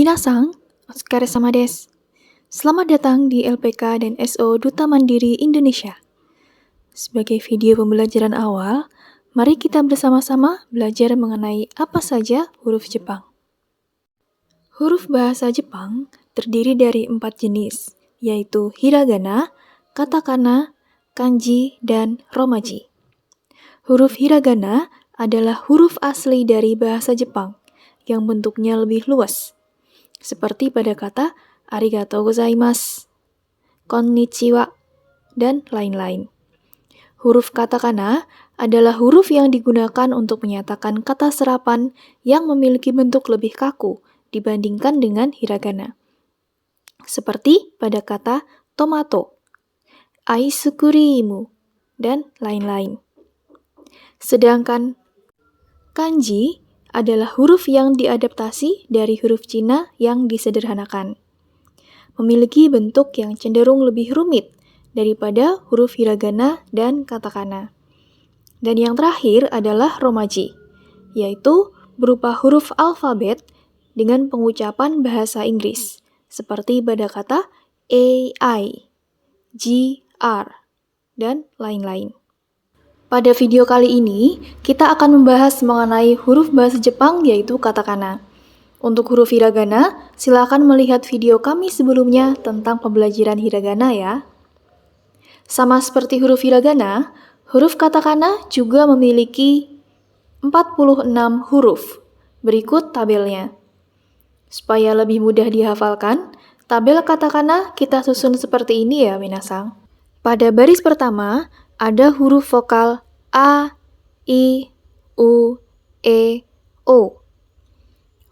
Minasang, otsukare-sama desu. Selamat datang di LPK dan SO Duta Mandiri Indonesia. Sebagai video pembelajaran awal, mari kita bersama-sama belajar mengenai apa saja huruf Jepang. Huruf bahasa Jepang terdiri dari 4 jenis, yaitu hiragana, katakana, kanji, dan romaji. Huruf hiragana adalah huruf asli dari bahasa Jepang yang bentuknya lebih luas, seperti pada kata arigatou gozaimasu, konnichiwa, dan lain-lain. Huruf katakana adalah huruf yang digunakan untuk menyatakan kata serapan yang memiliki bentuk lebih kaku dibandingkan dengan hiragana. Seperti pada kata tomato, ice cream, dan lain-lain. Sedangkan kanji adalah huruf yang diadaptasi dari huruf Cina yang disederhanakan. Memiliki bentuk yang cenderung lebih rumit daripada huruf hiragana dan katakana. Dan yang terakhir adalah romaji, yaitu berupa huruf alfabet dengan pengucapan bahasa Inggris, seperti pada kata AI, GR, dan lain-lain. Pada video kali ini, kita akan membahas mengenai huruf bahasa Jepang yaitu katakana. Untuk huruf hiragana, silakan melihat video kami sebelumnya tentang pembelajaran hiragana ya. Sama seperti huruf hiragana, huruf katakana juga memiliki 46 huruf. Berikut tabelnya. Supaya lebih mudah dihafalkan, tabel katakana kita susun seperti ini ya, minasang. Pada baris pertama, ada huruf vokal A, I, U, E, O.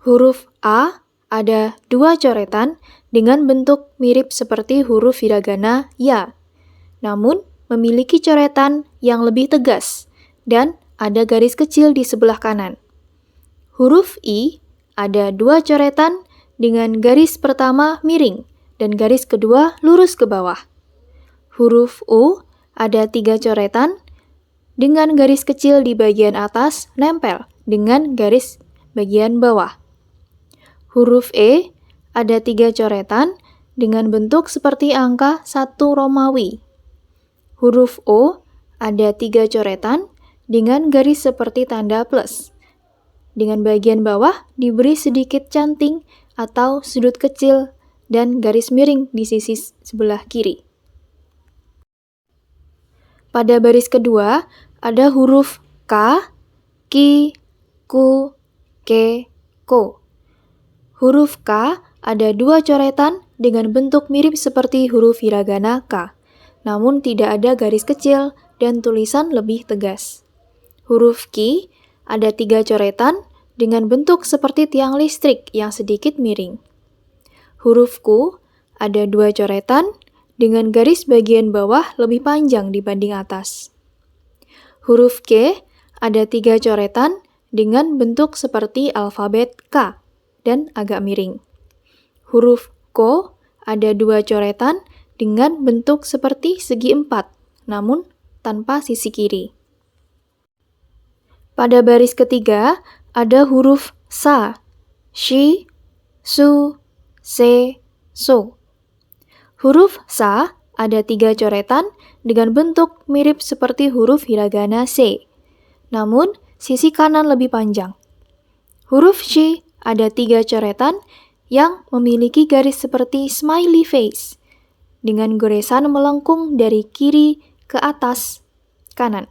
Huruf A ada 2 coretan dengan bentuk mirip seperti huruf hiragana ya, namun memiliki coretan yang lebih tegas dan ada garis kecil di sebelah kanan. Huruf I ada 2 coretan dengan garis pertama miring dan garis kedua lurus ke bawah. Huruf U ada 3 coretan dengan garis kecil di bagian atas nempel dengan garis bagian bawah. Huruf E ada 3 coretan dengan bentuk seperti angka 1 Romawi. Huruf O ada 3 coretan dengan garis seperti tanda plus. Dengan bagian bawah diberi sedikit canting atau sudut kecil dan garis miring di sisi sebelah kiri. Pada baris kedua, ada huruf K, Ki, Ku, Ke, Ko. Huruf K ada 2 coretan dengan bentuk mirip seperti huruf hiragana K, namun tidak ada garis kecil dan tulisan lebih tegas. Huruf Ki ada 3 coretan dengan bentuk seperti tiang listrik yang sedikit miring. Huruf Ku ada 2 coretan dengan garis bagian bawah lebih panjang dibanding atas. Huruf K ada 3 coretan dengan bentuk seperti alfabet K dan agak miring. Huruf Ko ada 2 coretan dengan bentuk seperti segi 4, namun tanpa sisi kiri. Pada baris ketiga ada huruf Sa, Shi, Su, Se, So. Huruf Sa ada 3 coretan dengan bentuk mirip seperti huruf hiragana Se, namun sisi kanan lebih panjang. Huruf Shi ada 3 coretan yang memiliki garis seperti smiley face, dengan goresan melengkung dari kiri ke atas kanan.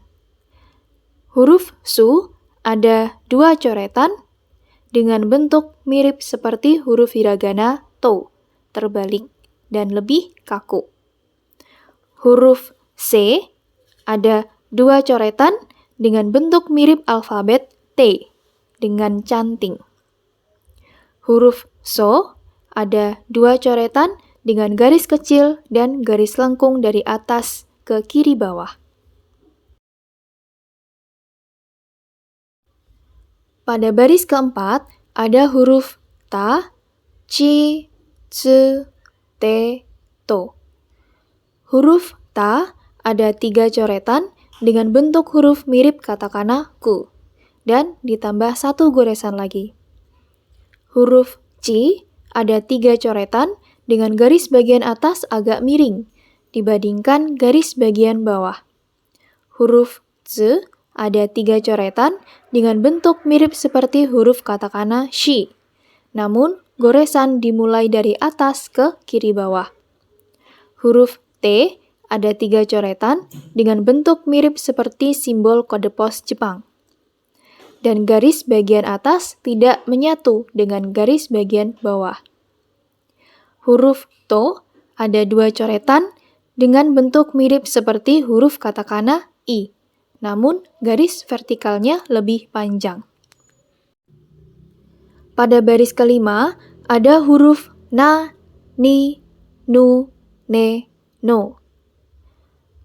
Huruf Su ada 2 coretan dengan bentuk mirip seperti huruf hiragana To, terbalik dan lebih kaku. Huruf C ada 2 coretan dengan bentuk mirip alfabet T dengan canting. Huruf So ada 2 coretan dengan garis kecil dan garis lengkung dari atas ke kiri bawah. Pada baris keempat ada huruf Ta, Chi, Tsu, Te, To. Huruf Ta ada 3 coretan dengan bentuk huruf mirip katakana Ku dan ditambah 1 goresan lagi. Huruf Chi ada 3 coretan dengan garis bagian atas agak miring dibandingkan garis bagian bawah. Huruf Z ada 3 coretan dengan bentuk mirip seperti huruf katakana shi. Namun, goresan dimulai dari atas ke kiri bawah. Huruf T ada 3 coretan dengan bentuk mirip seperti simbol kode pos Jepang. Dan garis bagian atas tidak menyatu dengan garis bagian bawah. Huruf To ada 2 coretan dengan bentuk mirip seperti huruf katakana I, namun garis vertikalnya lebih panjang. Pada baris kelima, ada huruf Na, Ni, Nu, Ne, No.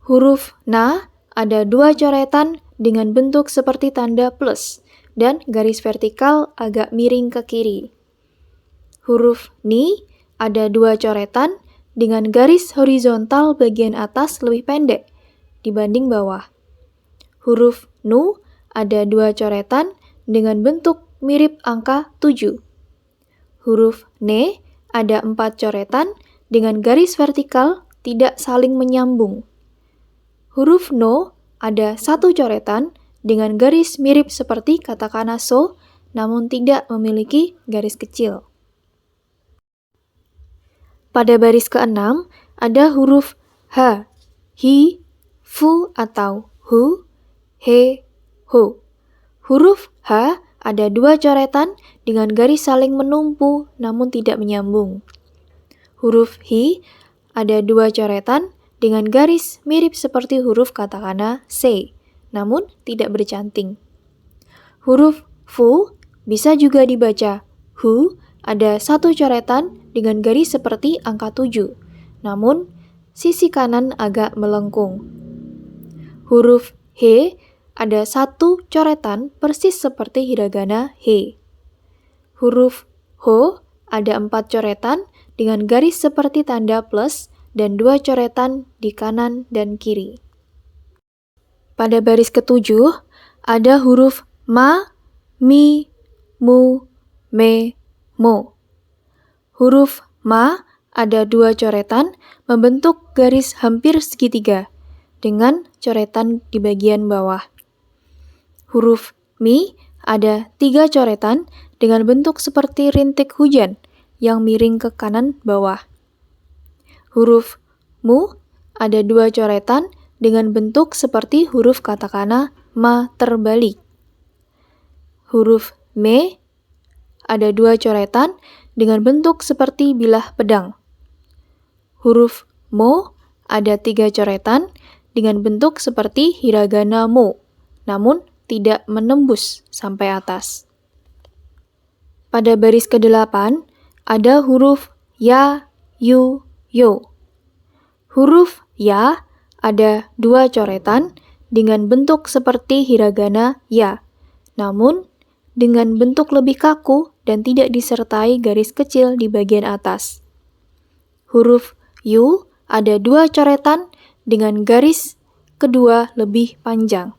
Huruf Na ada 2 coretan dengan bentuk seperti tanda plus dan garis vertikal agak miring ke kiri. Huruf Ni ada 2 coretan dengan garis horizontal bagian atas lebih pendek dibanding bawah. Huruf Nu ada 2 coretan dengan bentuk mirip angka 7. Huruf Ne ada 4 coretan dengan garis vertikal tidak saling menyambung. Huruf No ada 1 coretan dengan garis mirip seperti katakana So, namun tidak memiliki garis kecil. Pada baris ke-6, ada huruf H, Hi, Fu atau Hu, He, Ho. Huruf H ada 2 coretan dengan garis saling menumpu namun tidak menyambung. Huruf Hi ada 2 coretan dengan garis mirip seperti huruf katakana Se, namun tidak bercanting. Huruf Fu bisa juga dibaca Hu, ada 1 coretan dengan garis seperti angka 7, namun sisi kanan agak melengkung. Huruf He ada 1 coretan persis seperti hiragana He. Huruf Ho ada 4 coretan dengan garis seperti tanda plus dan 2 coretan di kanan dan kiri. Pada baris ke-7, ada huruf Ma, Mi, Mu, Me, Mo. Huruf Ma ada 2 coretan membentuk garis hampir segitiga dengan coretan di bagian bawah. Huruf Mi ada 3 coretan dengan bentuk seperti rintik hujan yang miring ke kanan bawah. Huruf Mu ada 2 coretan dengan bentuk seperti huruf katakana Ma terbalik. Huruf Me ada 2 coretan dengan bentuk seperti bilah pedang. Huruf Mo ada 3 coretan dengan bentuk seperti hiragana Mo, namun tidak menembus sampai atas. Pada baris ke-8, ada huruf Ya, Yu, Yo. Huruf Ya ada 2 coretan dengan bentuk seperti hiragana Ya, namun dengan bentuk lebih kaku dan tidak disertai garis kecil di bagian atas. Huruf Yu ada 2 coretan dengan garis kedua lebih panjang.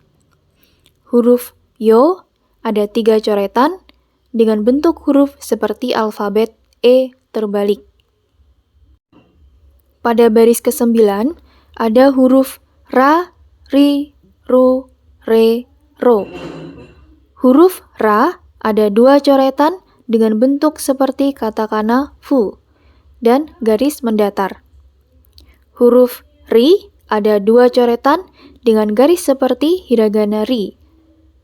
Huruf Yo ada 3 coretan dengan bentuk huruf seperti alfabet E terbalik. Pada baris ke-9, ada huruf Ra, Ri, Ru, Re, Ro. Huruf Ra ada 2 coretan dengan bentuk seperti katakana Fu dan garis mendatar. Huruf Ri ada 2 coretan dengan garis seperti hiragana Ri.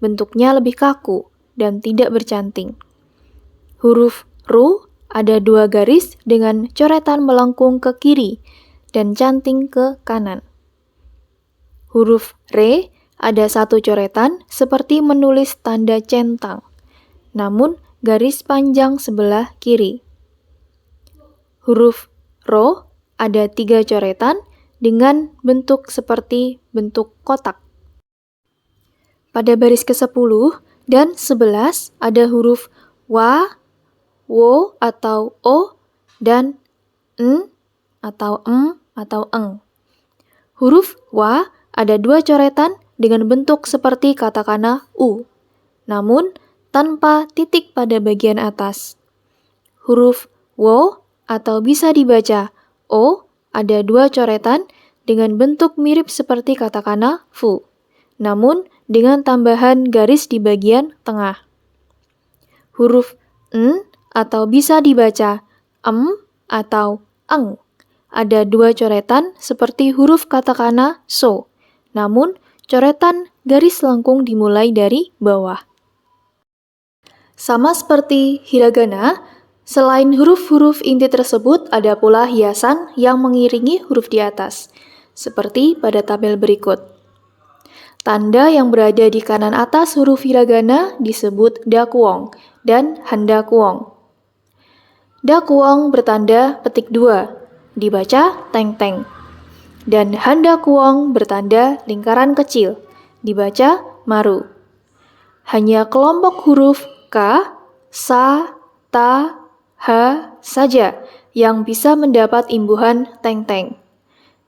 Bentuknya lebih kaku dan tidak bercanting. Huruf Ru ada 2 garis dengan coretan melengkung ke kiri dan canting ke kanan. Huruf Re ada 1 coretan seperti menulis tanda centang, namun garis panjang sebelah kiri. Huruf Ro ada 3 coretan dengan bentuk seperti bentuk kotak. Pada baris ke-10 dan 11 ada huruf Wa, Wo atau O, dan N atau atau Eng. Huruf Wa ada 2 coretan dengan bentuk seperti katakana U, namun tanpa titik pada bagian atas. Huruf wo, atau bisa dibaca o, ada dua coretan dengan bentuk mirip seperti katakana fu, namun dengan tambahan garis di bagian tengah. Huruf n atau bisa dibaca atau eng, ada dua coretan seperti huruf katakana so, namun coretan garis lengkung dimulai dari bawah. Sama seperti hiragana, selain huruf-huruf inti tersebut, ada pula hiasan yang mengiringi huruf di atas, seperti pada tabel berikut. Tanda yang berada di kanan atas huruf hiragana disebut dakuong dan handakuong. Dakuong bertanda petik 2, dibaca teng-teng. Dan handakuong bertanda lingkaran kecil, dibaca maru. Hanya kelompok huruf ka, sa, ta, ha saja yang bisa mendapat imbuhan teng-teng.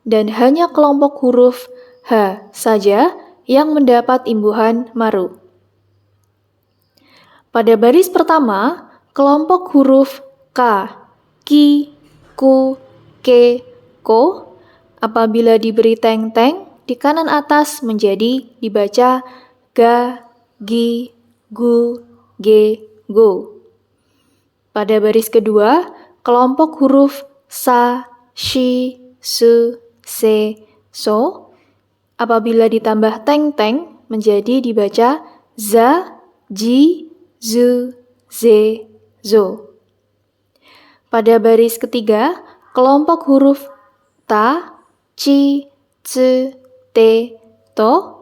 Dan hanya kelompok huruf ha saja yang mendapat imbuhan maru. Pada baris pertama, kelompok huruf ka, ki, ku, ke, ko, apabila diberi teng-teng, di kanan atas menjadi dibaca ga, gi, gu, ge, go. Pada baris kedua, kelompok huruf sa, shi, su, se, so, apabila ditambah teng-teng menjadi dibaca za, ji, zu, ze, zo. Pada baris ketiga, kelompok huruf ta, ci, ce, te, to,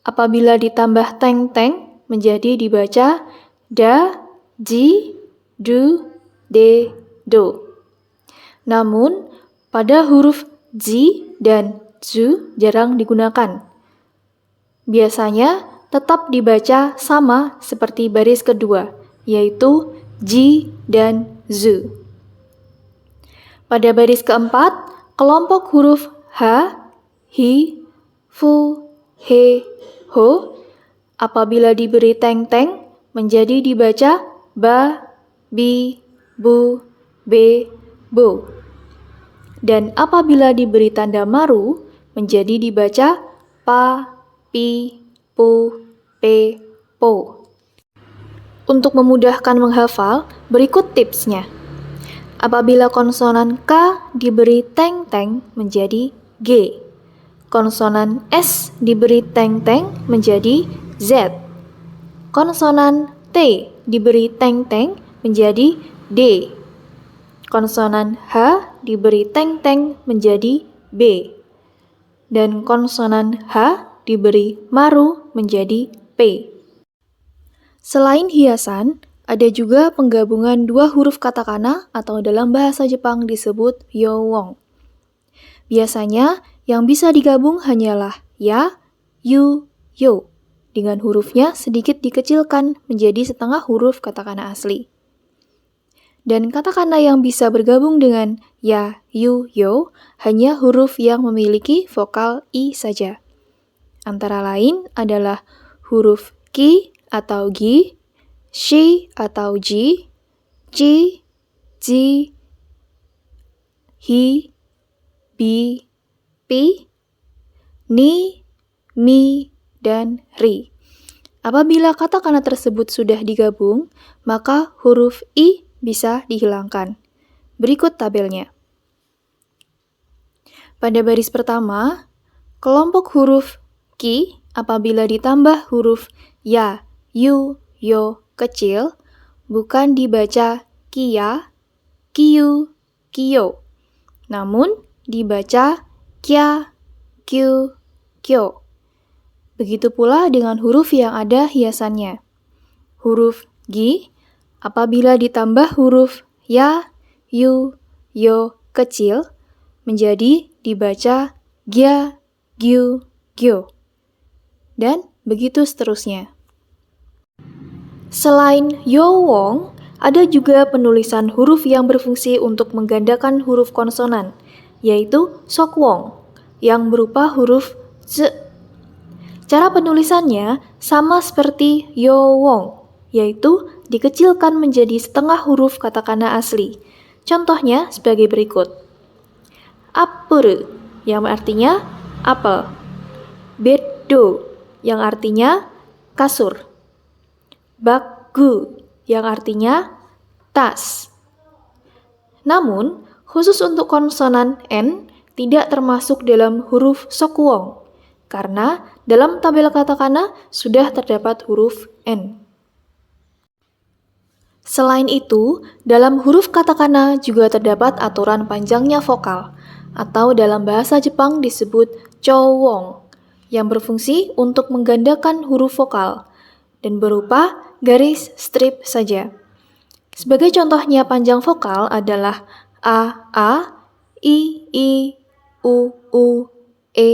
apabila ditambah teng-teng menjadi dibaca da, ji, du, de, do. Namun, pada huruf ji dan zu jarang digunakan. Biasanya tetap dibaca sama seperti baris kedua, yaitu ji dan zu. Pada baris keempat, kelompok huruf ha, hi, fu, he, ho, apabila diberi teng-teng menjadi dibaca ba, bi, bu, be, bo. Dan apabila diberi tanda maru menjadi dibaca pa, pi, pu, pe, po. Untuk memudahkan menghafal, berikut tipsnya. Apabila konsonan K diberi teng-teng menjadi G. Konsonan S diberi teng-teng menjadi Z. Konsonan T diberi teng-teng menjadi D. Konsonan H diberi teng-teng menjadi B. Dan konsonan H diberi maru menjadi P. Selain hiasan, ada juga penggabungan dua huruf katakana atau dalam bahasa Jepang disebut yowong. Biasanya yang bisa digabung hanyalah ya, yu, yo, dengan hurufnya sedikit dikecilkan menjadi setengah huruf katakana asli. Dan katakana yang bisa bergabung dengan ya, yu, yo hanya huruf yang memiliki vokal i saja. Antara lain adalah huruf ki atau gi, shi atau ji, ji, ji, hi, bi, pi, ni, mi, dan ri. Apabila katakana tersebut sudah digabung, maka huruf i bisa dihilangkan. Berikut tabelnya. Pada baris pertama, kelompok huruf ki apabila ditambah huruf ya, yu, yo kecil, bukan dibaca kia, kiu, kio, namun dibaca kya, kyu, kyo. Begitu pula dengan huruf yang ada hiasannya. Huruf gi apabila ditambah huruf ya, yu, yo kecil, menjadi dibaca gya, gyu, gyo. Dan begitu seterusnya. Selain yowong, ada juga penulisan huruf yang berfungsi untuk menggandakan huruf konsonan, yaitu sokwong, yang berupa huruf z. Cara penulisannya sama seperti yowong, yaitu dikecilkan menjadi setengah huruf katakana asli. Contohnya sebagai berikut. Apple yang artinya apel. Beddo yang artinya kasur. Bagu yang artinya tas. Namun, khusus untuk konsonan N tidak termasuk dalam huruf Sokuwong, karena dalam tabel katakana sudah terdapat huruf N. Selain itu, dalam huruf katakana juga terdapat aturan panjangnya vokal, atau dalam bahasa Jepang disebut chowong, yang berfungsi untuk menggandakan huruf vokal, dan berupa garis strip saja. Sebagai contohnya panjang vokal adalah A, I, U, E,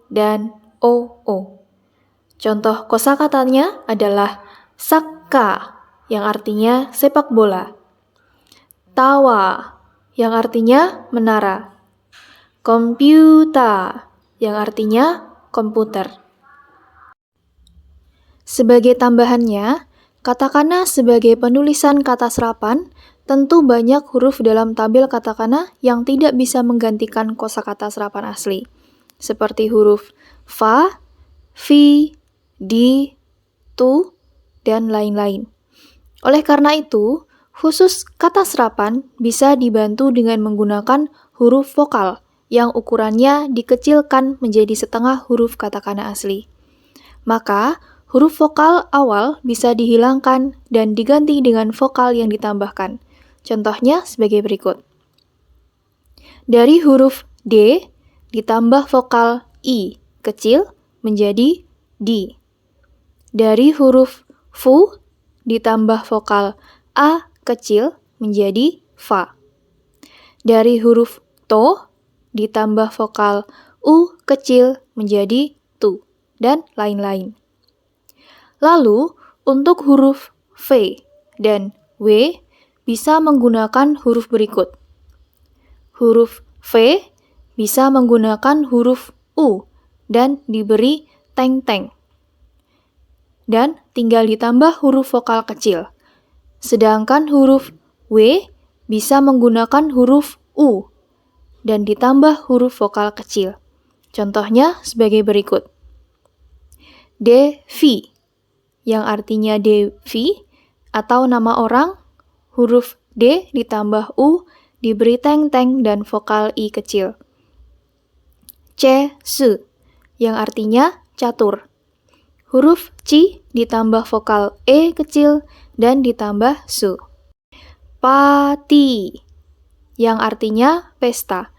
dan O. Contoh kosakatanya adalah sakka, yang artinya sepak bola. Tawa, yang artinya menara. Komputer, yang artinya komputer. Sebagai tambahannya, katakana sebagai penulisan kata serapan, tentu banyak huruf dalam tabel katakana yang tidak bisa menggantikan kosakata serapan asli, seperti huruf fa, fi, di, tu, dan lain-lain. Oleh karena itu, khusus kata serapan bisa dibantu dengan menggunakan huruf vokal yang ukurannya dikecilkan menjadi setengah huruf katakana asli. Maka, huruf vokal awal bisa dihilangkan dan diganti dengan vokal yang ditambahkan. Contohnya sebagai berikut. Dari huruf D ditambah vokal I kecil menjadi di. Dari huruf Fu ditambah vokal A kecil menjadi fa. Dari huruf To ditambah vokal U kecil menjadi tu, dan lain-lain. Lalu, untuk huruf V dan W bisa menggunakan huruf berikut. Huruf V bisa menggunakan huruf U dan diberi teng-teng. Dan tinggal ditambah huruf vokal kecil. Sedangkan huruf W bisa menggunakan huruf U dan ditambah huruf vokal kecil. Contohnya sebagai berikut. Devi, yang artinya Devi atau nama orang, huruf D ditambah U diberi teng-teng dan vokal I kecil. Su, yang artinya catur. Huruf C ditambah vokal E kecil dan ditambah su. Pati, yang artinya pesta.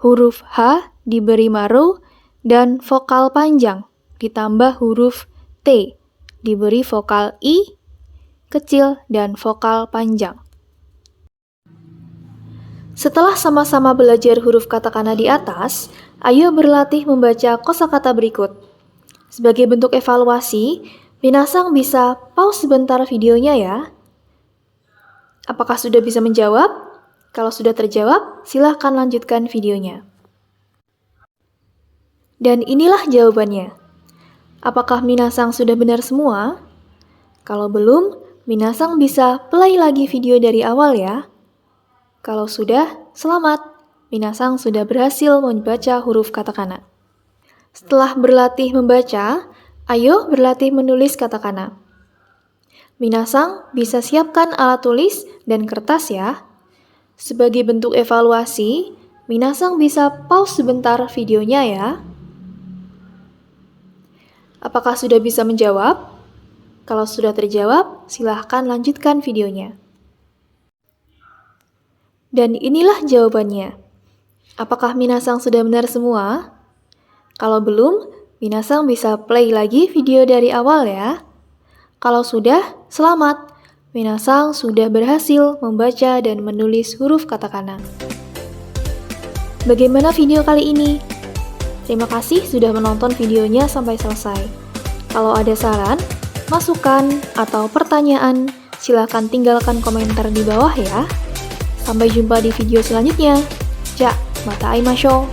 Huruf H diberi maru dan vokal panjang ditambah huruf T diberi vokal I kecil dan vokal panjang. Setelah sama-sama belajar huruf katakana di atas, ayo berlatih membaca kosakata berikut. Sebagai bentuk evaluasi, minasang bisa pause sebentar videonya ya. Apakah sudah bisa menjawab? Kalau sudah terjawab, silahkan lanjutkan videonya. Dan inilah jawabannya. Apakah minasang sudah benar semua? Kalau belum, minasang bisa play lagi video dari awal ya. Kalau sudah, selamat. Minasang sudah berhasil membaca huruf katakana. Setelah berlatih membaca, ayo berlatih menulis katakana. Minasang bisa siapkan alat tulis dan kertas ya. Sebagai bentuk evaluasi, minasang bisa pause sebentar videonya ya. Apakah sudah bisa menjawab? Kalau sudah terjawab, silahkan lanjutkan videonya. Dan inilah jawabannya. Apakah minasang sudah benar semua? Kalau belum, minasang bisa play lagi video dari awal ya. Kalau sudah, selamat. Minasang sudah berhasil membaca dan menulis huruf katakana. Bagaimana video kali ini? Terima kasih sudah menonton videonya sampai selesai. Kalau ada saran, masukan, atau pertanyaan, silahkan tinggalkan komentar di bawah ya. Sampai jumpa di video selanjutnya. Ja, mata aimashou.